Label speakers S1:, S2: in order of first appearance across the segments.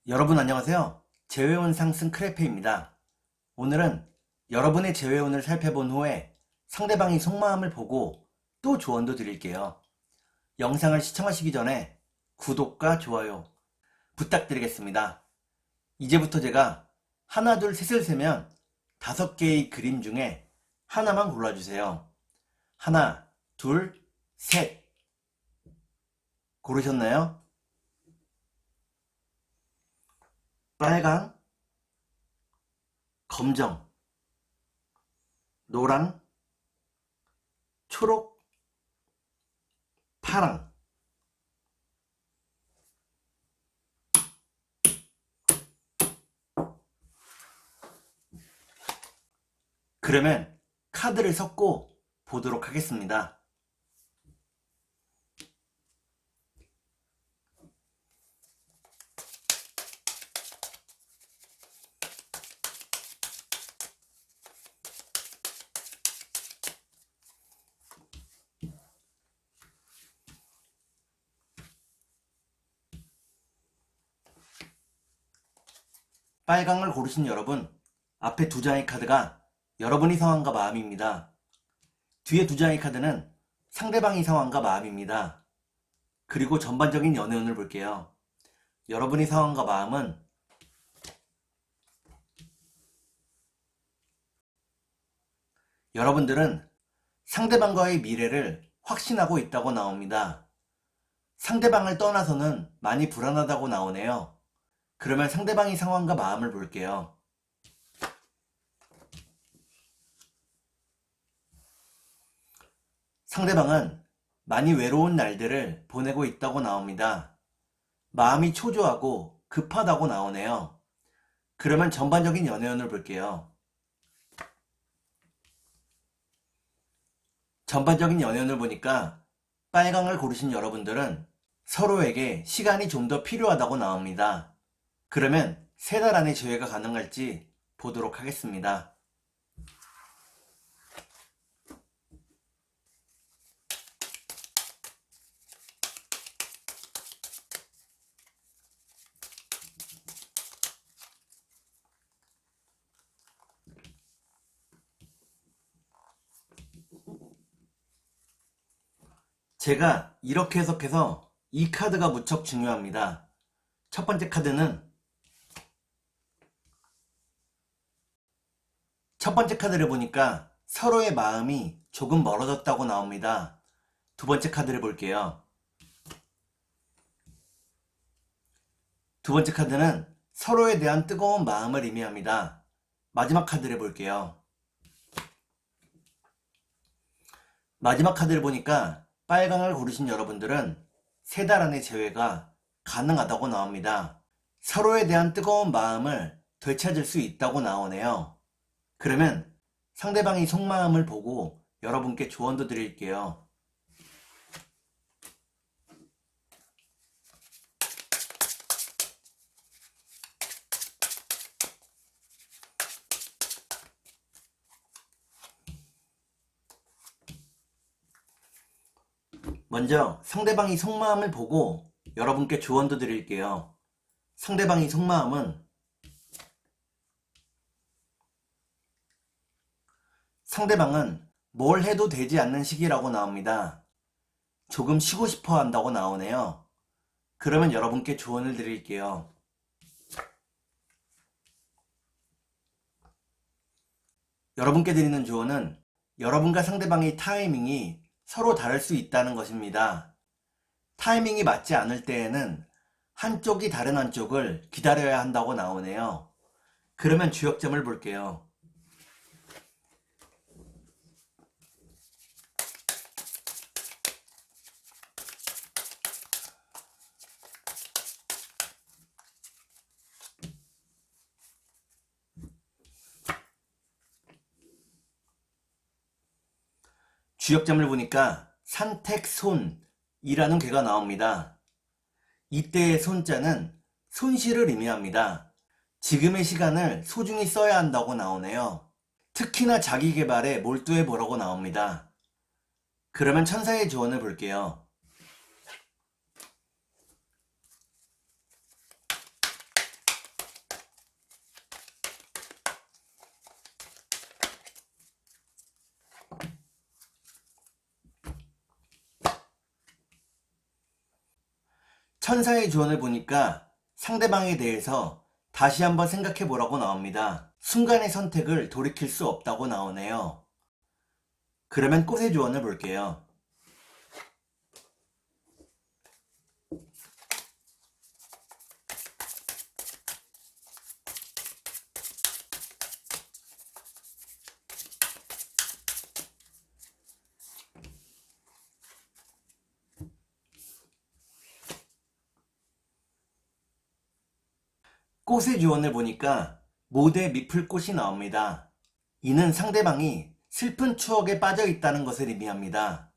S1: 여러분 안녕하세요. 재회운 상승 크레페입니다. 오늘은 여러분의 재회운을 살펴본 후에 상대방의 속마음을 보고 또 조언도 드릴게요. 영상을 시청하시기 전에 구독과 좋아요 부탁드리겠습니다. 이제부터 제가 하나, 둘, 셋을 세면 5개의 그림 중에 하나만 골라주세요. 하나, 둘, 셋. 고르셨나요? 빨강, 검정, 노랑, 초록, 파랑. 그러면 카드를 섞고 보도록 하겠습니다. 빨강을 고르신 여러분, 앞에 2장의 카드가 여러분의 상황과 마음입니다. 뒤에 2장의 카드는 상대방의 상황과 마음입니다. 그리고 전반적인 연애운을 볼게요. 여러분의 상황과 마음은 여러분들은 상대방과의 미래를 확신하고 있다고 나옵니다. 상대방을 떠나서는 많이 불안하다고 나오네요. 그러면 상대방의 상황과 마음을 볼게요. 상대방은 많이 외로운 날들을 보내고 있다고 나옵니다. 마음이 초조하고 급하다고 나오네요. 그러면 전반적인 연애운을 볼게요. 전반적인 연애운을 보니까 빨강을 고르신 여러분들은 서로에게 시간이 좀 더 필요하다고 나옵니다. 그러면 3달 안에 재회가 가능할지 보도록 하겠습니다. 제가 이렇게 해석해서 이 카드가 무척 중요합니다. 첫 번째 카드는 첫 번째 카드를 보니까 서로의 마음이 조금 멀어졌다고 나옵니다. 두 번째 카드를 볼게요. 두 번째 카드는 서로에 대한 뜨거운 마음을 의미합니다. 마지막 카드를 볼게요. 마지막 카드를 보니까 빨강을 고르신 여러분들은 3달 안에 재회가 가능하다고 나옵니다. 서로에 대한 뜨거운 마음을 되찾을 수 있다고 나오네요. 그러면 상대방의 속마음을 보고 여러분께 조언도 드릴게요. 먼저 상대방의 속마음을 보고 여러분께 조언도 드릴게요. 상대방의 속마음은 상대방은 뭘 해도 되지 않는 시기라고 나옵니다. 조금 쉬고 싶어 한다고 나오네요. 그러면 여러분께 조언을 드릴게요. 여러분께 드리는 조언은 여러분과 상대방의 타이밍이 서로 다를 수 있다는 것입니다. 타이밍이 맞지 않을 때에는 한쪽이 다른 한쪽을 기다려야 한다고 나오네요. 그러면 주역점을 볼게요. 주역점을 보니까 산택손이라는 괴가 나옵니다. 이때의 손자는 손실을 의미합니다. 지금의 시간을 소중히 써야 한다고 나오네요. 특히나 자기 개발에 몰두해 보라고 나옵니다. 그러면 천사의 조언을 볼게요. 천사의 주원을 보니까 상대방에 대해서 다시 한번 생각해 보라고 나옵니다. 순간의 선택을 돌이킬 수 없다고 나오네요. 그러면 꽃의 주원을 볼게요. 꽃의 주원을 보니까 모대 미풀꽃이 나옵니다. 이는 상대방이 슬픈 추억에 빠져 있다는 것을 의미합니다.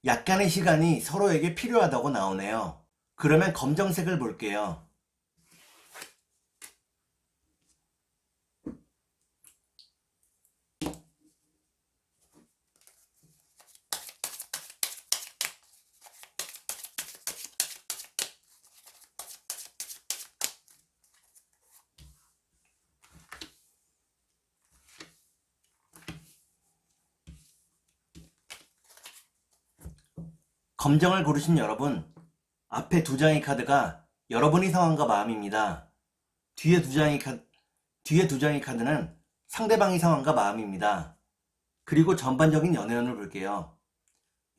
S1: 약간의 시간이 서로에게 필요하다고 나오네요. 그러면 검정색을 볼게요. 검정을 고르신 여러분, 앞에 두 장의 카드가 여러분의 상황과 마음입니다. 뒤에 두 장의 카드는 상대방의 상황과 마음입니다. 그리고 전반적인 연애운을 볼게요.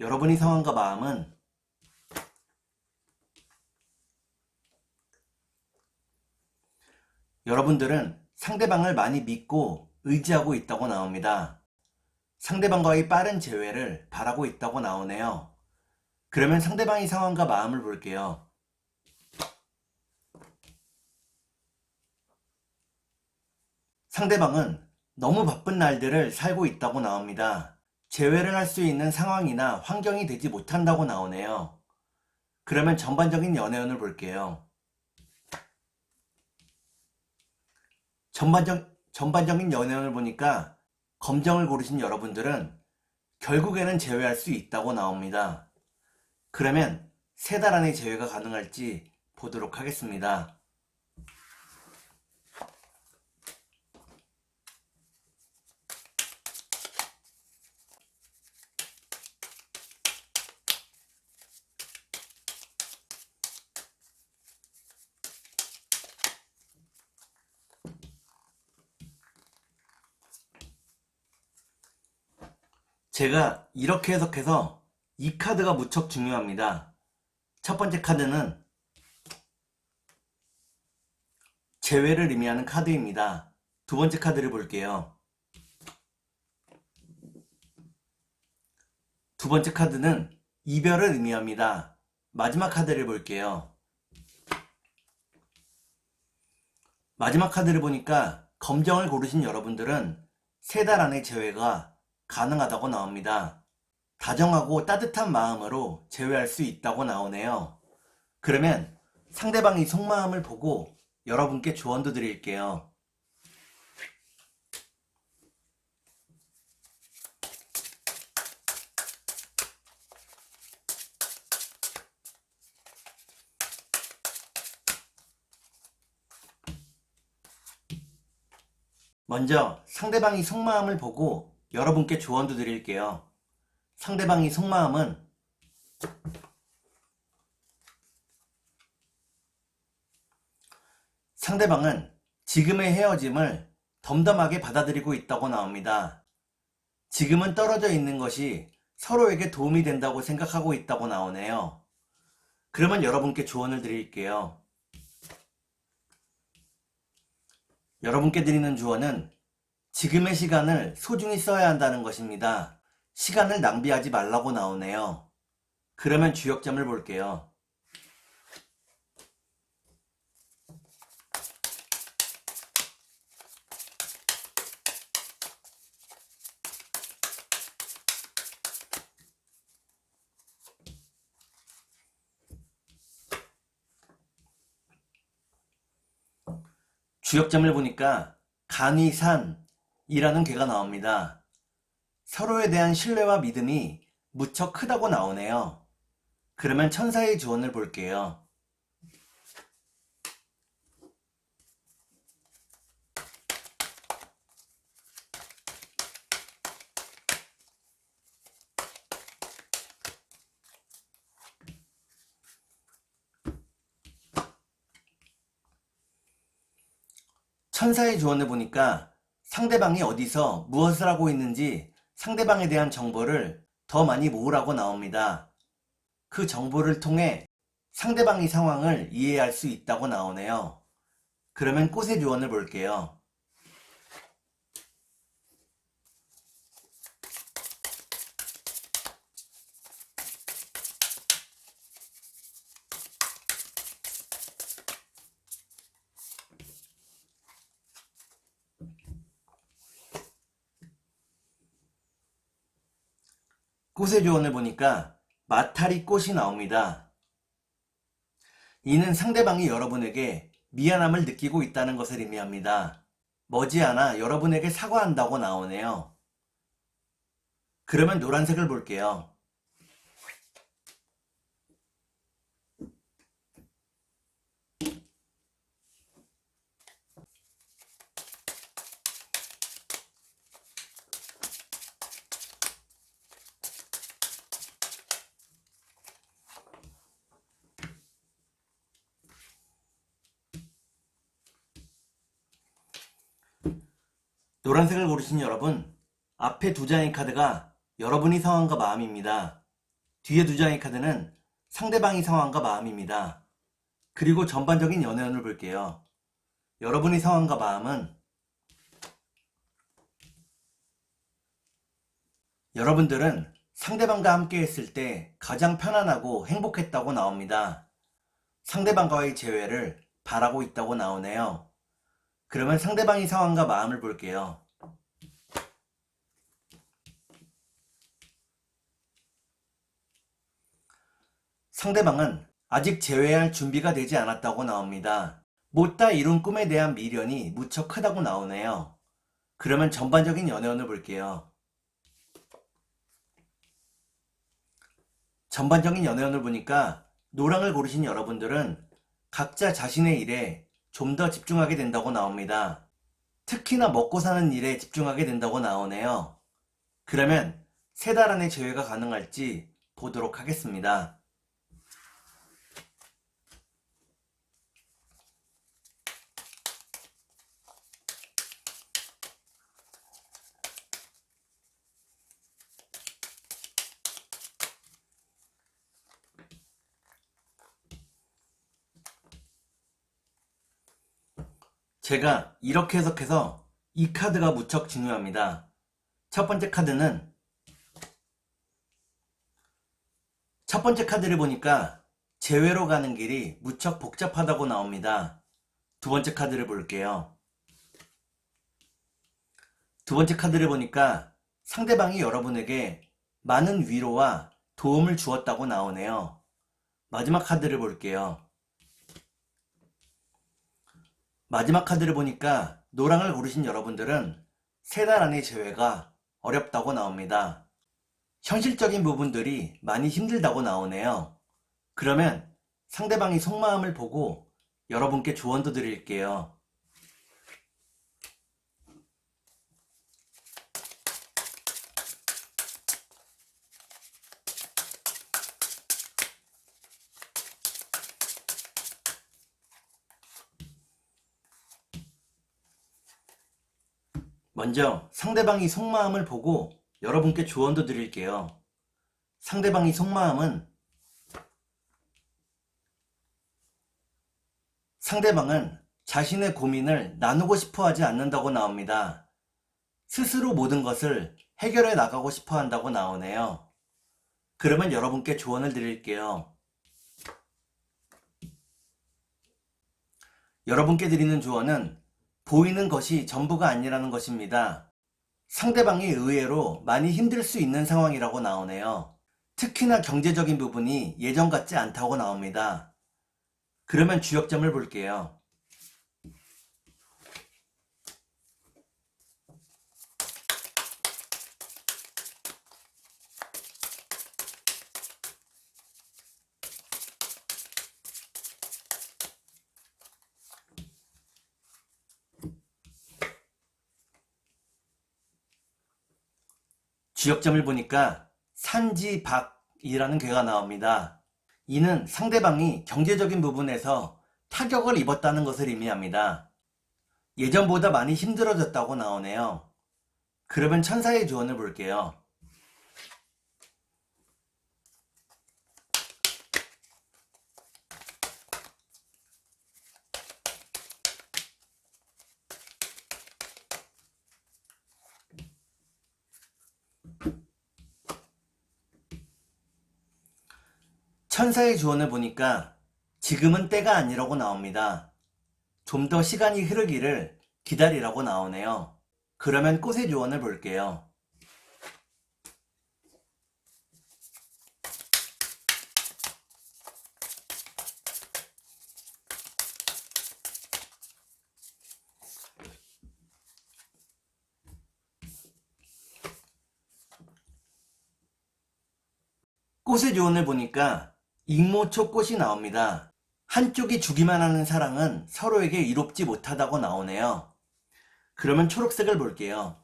S1: 여러분의 상황과 마음은 여러분들은 상대방을 많이 믿고 의지하고 있다고 나옵니다. 상대방과의 빠른 재회를 바라고 있다고 나오네요. 그러면 상대방의 상황과 마음을 볼게요. 상대방은 너무 바쁜 날들을 살고 있다고 나옵니다. 재회를 할 수 있는 상황이나 환경이 되지 못한다고 나오네요. 그러면 전반적인 연애운을 볼게요. 전반적인 연애운을 보니까 검정을 고르신 여러분들은 결국에는 재회할 수 있다고 나옵니다. 그러면 3달 안에 재회가 가능할지 보도록 하겠습니다. 제가 이렇게 해석해서 이 카드가 무척 중요합니다. 첫 번째 카드는 재회를 의미하는 카드입니다. 두 번째 카드를 볼게요. 두 번째 카드는 이별을 의미합니다. 마지막 카드를 볼게요. 마지막 카드를 보니까 검정을 고르신 여러분들은 3달 안에 재회가 가능하다고 나옵니다. 다정하고 따뜻한 마음으로 재회할 수 있다고 나오네요. 그러면 상대방의 속마음을 보고 여러분께 조언도 드릴게요. 먼저 상대방의 속마음을 보고 여러분께 조언도 드릴게요. 상대방의 속마음은 상대방은 지금의 헤어짐을 덤덤하게 받아들이고 있다고 나옵니다. 지금은 떨어져 있는 것이 서로에게 도움이 된다고 생각하고 있다고 나오네요. 그러면 여러분께 조언을 드릴게요. 여러분께 드리는 조언은 지금의 시간을 소중히 써야 한다는 것입니다. 시간을 낭비하지 말라고 나오네요. 그러면 주역점을 볼게요. 주역점을 보니까 간이산이라는 괴가 나옵니다. 서로에 대한 신뢰와 믿음이 무척 크다고 나오네요. 그러면 천사의 조언을 볼게요. 천사의 조언을 보니까 상대방이 어디서 무엇을 하고 있는지 상대방에 대한 정보를 더 많이 모으라고 나옵니다. 그 정보를 통해 상대방의 상황을 이해할 수 있다고 나오네요. 그러면 꽃의 조언을 볼게요. 꽃의 조언을 보니까 마타리 꽃이 나옵니다. 이는 상대방이 여러분에게 미안함을 느끼고 있다는 것을 의미합니다. 머지않아 여러분에게 사과한다고 나오네요. 그러면 노란색을 볼게요. 노란색을 고르신 여러분, 앞에 두 장의 카드가 여러분의 상황과 마음입니다. 뒤에 두 장의 카드는 상대방의 상황과 마음입니다. 그리고 전반적인 연애운을 볼게요. 여러분의 상황과 마음은 여러분들은 상대방과 함께 했을 때 가장 편안하고 행복했다고 나옵니다. 상대방과의 재회를 바라고 있다고 나오네요. 그러면 상대방의 상황과 마음을 볼게요. 상대방은 아직 재회할 준비가 되지 않았다고 나옵니다. 못다 이룬 꿈에 대한 미련이 무척 크다고 나오네요. 그러면 전반적인 연애운을 볼게요. 전반적인 연애운을 보니까 노랑을 고르신 여러분들은 각자 자신의 일에 좀 더 집중하게 된다고 나옵니다. 특히나 먹고 사는 일에 집중하게 된다고 나오네요. 그러면 3달 안에 재회가 가능할지 보도록 하겠습니다. 제가 이렇게 해석해서 이 카드가 무척 중요합니다. 첫 번째 카드를 보니까 재회로 가는 길이 무척 복잡하다고 나옵니다. 두 번째 카드를 볼게요. 두 번째 카드를 보니까 상대방이 여러분에게 많은 위로와 도움을 주었다고 나오네요. 마지막 카드를 볼게요. 마지막 카드를 보니까 노랑을 고르신 여러분들은 3달 안의 재회가 어렵다고 나옵니다. 현실적인 부분들이 많이 힘들다고 나오네요. 그러면 상대방의 속마음을 보고 여러분께 조언도 드릴게요. 먼저 상대방의 속마음을 보고 여러분께 조언도 드릴게요. 상대방의 속마음은 상대방은 자신의 고민을 나누고 싶어 하지 않는다고 나옵니다. 스스로 모든 것을 해결해 나가고 싶어 한다고 나오네요. 그러면 여러분께 조언을 드릴게요. 여러분께 드리는 조언은 보이는 것이 전부가 아니라는 것입니다. 상대방이 의외로 많이 힘들 수 있는 상황이라고 나오네요. 특히나 경제적인 부분이 예전 같지 않다고 나옵니다. 그러면 주역점을 볼게요. 주역점을 보니까 산지박이라는 괴가 나옵니다. 이는 상대방이 경제적인 부분에서 타격을 입었다는 것을 의미합니다. 예전보다 많이 힘들어졌다고 나오네요. 그러면 천사의 조언을 볼게요. 천사의 조언을 보니까 지금은 때가 아니라고 나옵니다. 좀 더 시간이 흐르기를 기다리라고 나오네요. 그러면 꽃의 조언을 볼게요. 꽃의 조언을 보니까 익모초 꽃이 나옵니다. 한쪽이 주기만 하는 사랑은 서로에게 이롭지 못하다고 나오네요. 그러면 초록색을 볼게요.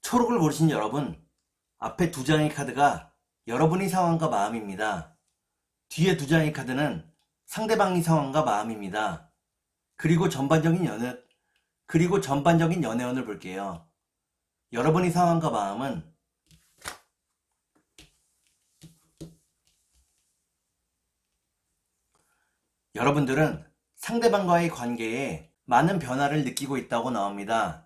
S1: 초록을 고르신 여러분, 앞에 두 장의 카드가 여러분의 상황과 마음입니다. 뒤에 두 장의 카드는 상대방의 상황과 마음입니다. 그리고 전반적인 연애운을 볼게요. 여러분의 상황과 마음은 여러분들은 상대방과의 관계에 많은 변화를 느끼고 있다고 나옵니다.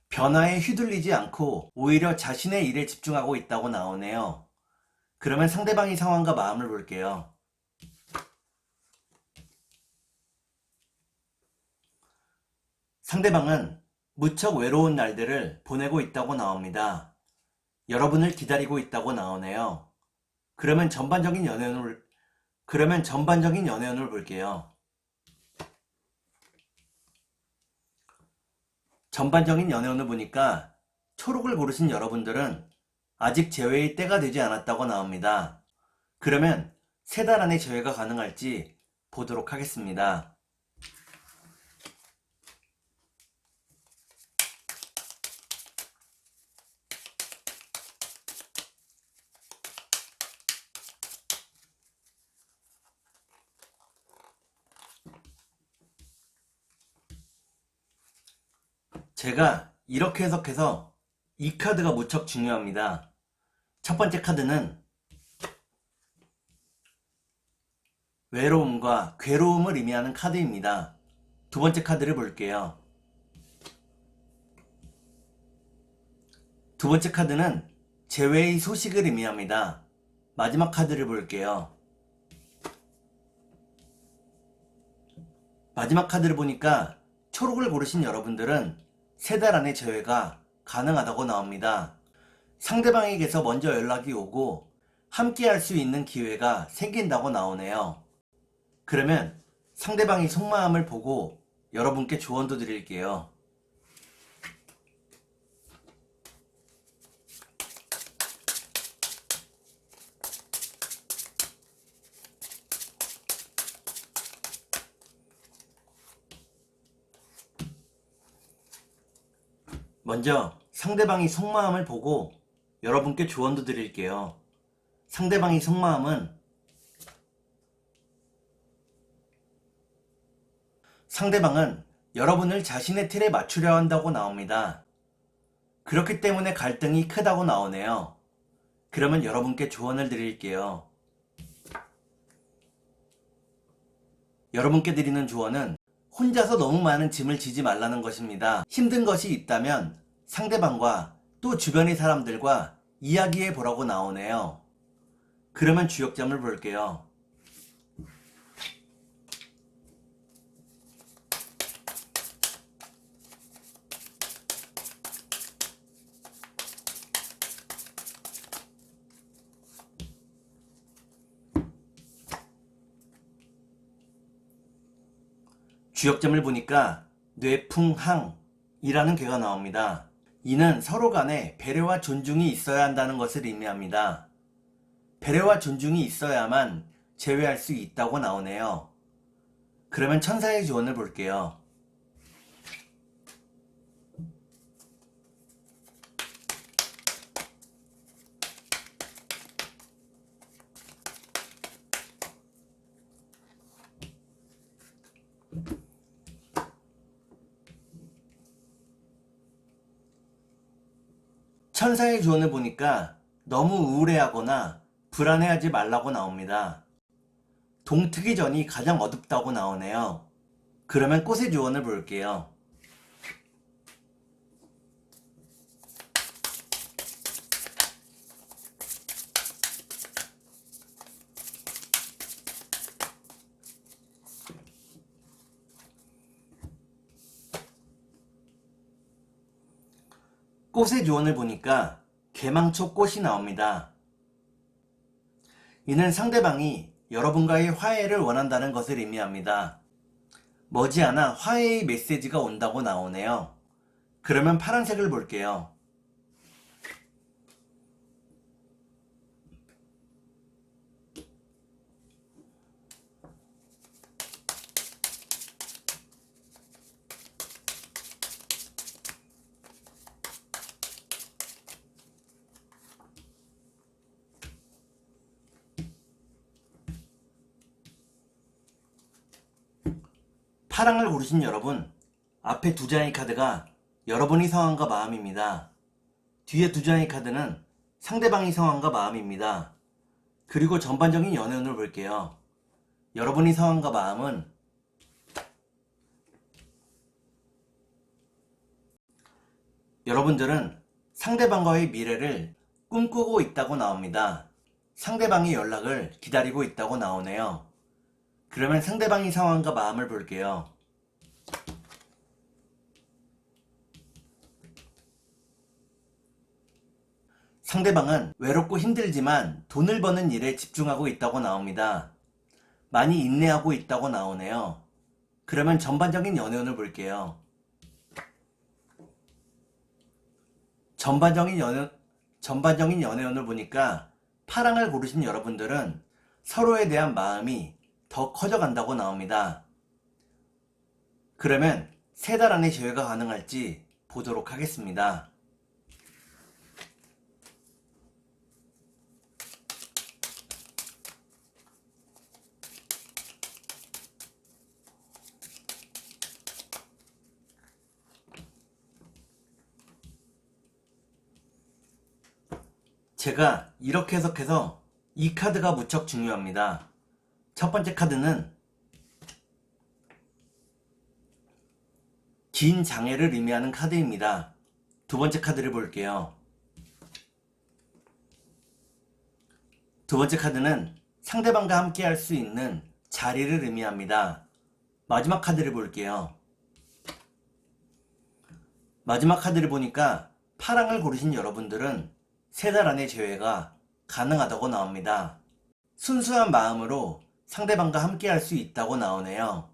S1: 변화에 휘둘리지 않고 오히려 자신의 일에 집중하고 있다고 나오네요. 그러면 상대방의 상황과 마음을 볼게요. 상대방은 무척 외로운 날들을 보내고 있다고 나옵니다. 여러분을 기다리고 있다고 나오네요. 그러면 전반적인 연애운을 볼게요. 전반적인 연애운을 보니까 초록을 고르신 여러분들은 아직 재회의 때가 되지 않았다고 나옵니다. 그러면 3달 안에 재회가 가능할지 보도록 하겠습니다. 제가 이렇게 해석해서 이 카드가 무척 중요합니다. 첫 번째 카드는 외로움과 괴로움을 의미하는 카드입니다. 두 번째 카드를 볼게요. 두 번째 카드는 재회의 소식을 의미합니다. 마지막 카드를 볼게요. 마지막 카드를 보니까 초록을 고르신 여러분들은 3달 안에 재회가 가능하다고 나옵니다. 상대방에게서 먼저 연락이 오고 함께 할 수 있는 기회가 생긴다고 나오네요. 그러면 상대방의 속마음을 보고 여러분께 조언도 드릴게요. 먼저 상대방의 속마음을 보고 여러분께 조언도 드릴게요. 상대방의 속마음은 상대방은 여러분을 자신의 틀에 맞추려 한다고 나옵니다. 그렇기 때문에 갈등이 크다고 나오네요. 그러면 여러분께 조언을 드릴게요. 여러분께 드리는 조언은 혼자서 너무 많은 짐을 지지 말라는 것입니다. 힘든 것이 있다면 상대방과 또 주변의 사람들과 이야기해 보라고 나오네요. 그러면 주역점을 볼게요. 주역점을 보니까 뇌풍항이라는 괴가 나옵니다. 이는 서로 간에 배려와 존중이 있어야 한다는 것을 의미합니다. 배려와 존중이 있어야만 제외할 수 있다고 나오네요. 그러면 천사의 조언을 볼게요. 천사의 조언을 보니까 너무 우울해하거나 불안해하지 말라고 나옵니다. 동트기 전이 가장 어둡다고 나오네요. 그러면 꽃의 조언을 볼게요. 꽃의 조언을 보니까 개망초 꽃이 나옵니다. 이는 상대방이 여러분과의 화해를 원한다는 것을 의미합니다. 머지않아 화해의 메시지가 온다고 나오네요. 그러면 파란색을 볼게요. 파랑을 고르신 여러분, 앞에 두 장의 카드가 여러분의 상황과 마음입니다. 뒤에 두 장의 카드는 상대방의 상황과 마음입니다. 그리고 전반적인 연애운을 볼게요. 여러분의 상황과 마음은 여러분들은 상대방과의 미래를 꿈꾸고 있다고 나옵니다. 상대방의 연락을 기다리고 있다고 나오네요. 그러면 상대방의 상황과 마음을 볼게요. 상대방은 외롭고 힘들지만 돈을 버는 일에 집중하고 있다고 나옵니다. 많이 인내하고 있다고 나오네요. 그러면 전반적인 연애운을 볼게요. 전반적인 연애운을 보니까 파랑을 고르신 여러분들은 서로에 대한 마음이 더 커져간다고 나옵니다. 그러면 3달 안에 제외가 가능할지 보도록 하겠습니다. 제가 이렇게 해석해서 이 카드가 무척 중요합니다. 첫 번째 카드는 긴 장애를 의미하는 카드입니다. 두 번째 카드를 볼게요. 두 번째 카드는 상대방과 함께 할 수 있는 자리를 의미합니다. 마지막 카드를 볼게요. 마지막 카드를 보니까 파랑을 고르신 여러분들은 3달 안에 제외가 가능하다고 나옵니다. 순수한 마음으로 상대방과 함께 할 수 있다고 나오네요.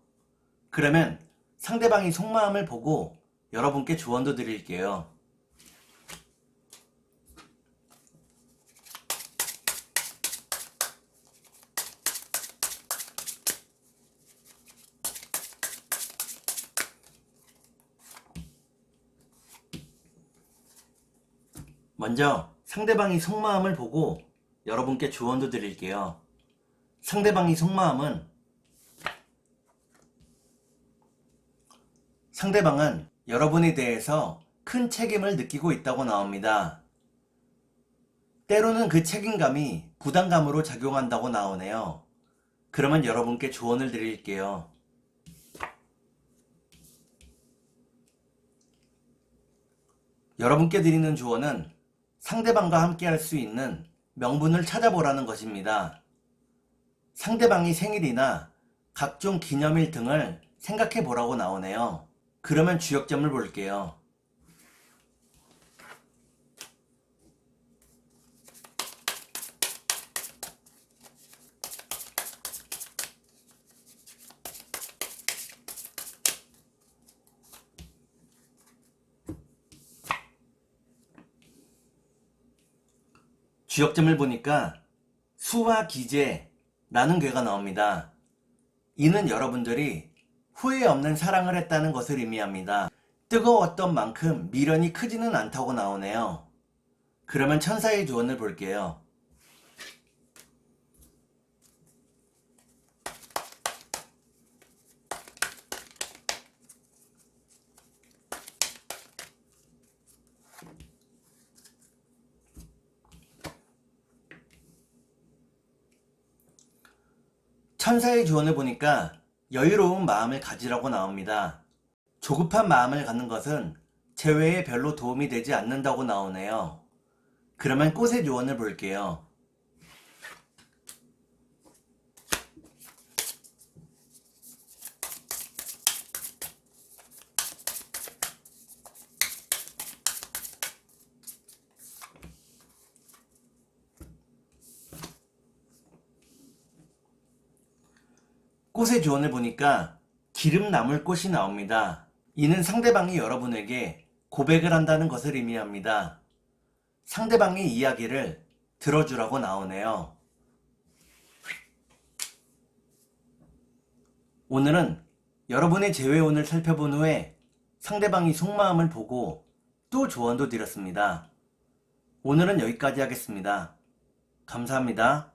S1: 그러면 상대방이 속마음을 보고 여러분께 조언도 드릴게요. 먼저 상대방이 속마음을 보고 여러분께 조언도 드릴게요. 상대방의 속마음은 상대방은 여러분에 대해서 큰 책임을 느끼고 있다고 나옵니다. 때로는 그 책임감이 부담감으로 작용한다고 나오네요. 그러면 여러분께 조언을 드릴게요. 여러분께 드리는 조언은 상대방과 함께 할 수 있는 명분을 찾아보라는 것입니다. 상대방이 생일이나 각종 기념일 등을 생각해 보라고 나오네요. 그러면 주역점을 볼게요. 주역점을 보니까 수와 기재라는 괴가 나옵니다. 이는 여러분들이 후회 없는 사랑을 했다는 것을 의미합니다. 뜨거웠던 만큼 미련이 크지는 않다고 나오네요. 그러면 천사의 조언을 볼게요. 천사의 조언을 보니까 여유로운 마음을 가지라고 나옵니다. 조급한 마음을 갖는 것은 재회에 별로 도움이 되지 않는다고 나오네요. 그러면 꽃의 조언을 볼게요. 꽃의 조언을 보니까 기름 나물 꽃이 나옵니다. 이는 상대방이 여러분에게 고백을 한다는 것을 의미합니다. 상대방의 이야기를 들어주라고 나오네요. 오늘은 여러분의 재회운을 살펴본 후에 상대방이 속마음을 보고 또 조언도 드렸습니다. 오늘은 여기까지 하겠습니다. 감사합니다.